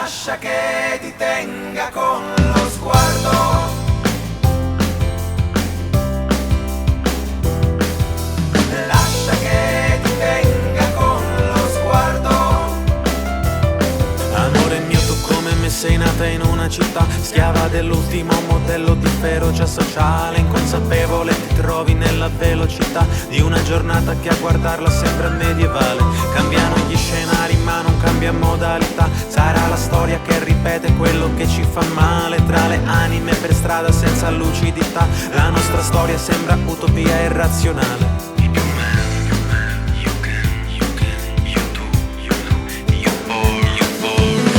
lascia che ti tenga con lo sguardo. Lascia che ti tenga con lo sguardo. Amore mio, tu come me sei nata in una città schiava dell'ultimo modello di ferocia sociale. Inconsapevole ti trovi nella velocità di una giornata che a guardarla sembra medievale. Cambiano gli scenari ma non cambia modalità. Sarà la storia che ripete quello che ci fa male. Tra le anime per strada senza lucidità, la nostra storia sembra utopia irrazionale.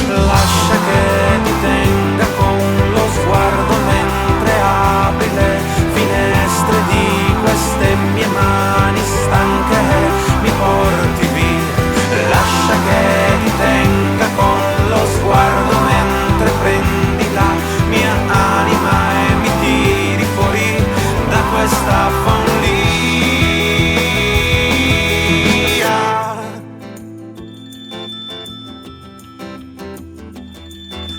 Lascia che ti tenga con lo sguardo mentre apri le finestre di queste mie mani stanche e mi porti via. Lascia che ti tenga con lo sguardo mentre prendi la mia anima e mi tiri fuori da questa follia.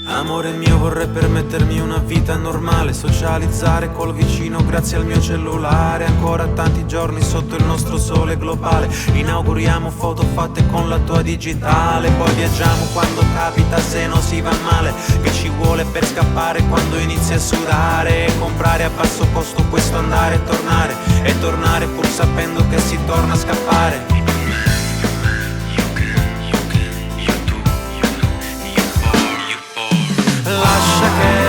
Amore mio, vorrei permettermi una vita normale, socializzare col vicino grazie al mio cellulare. Ancora tanti giorni sotto il nostro sole globale, inauguriamo foto fatte con la tua digitale. Poi viaggiamo quando capita, se no si va male. Che ci vuole per scappare quando inizi a sudare? E comprare a basso costo questo andare e tornare pur sapendo che si torna a scappare. Lascia che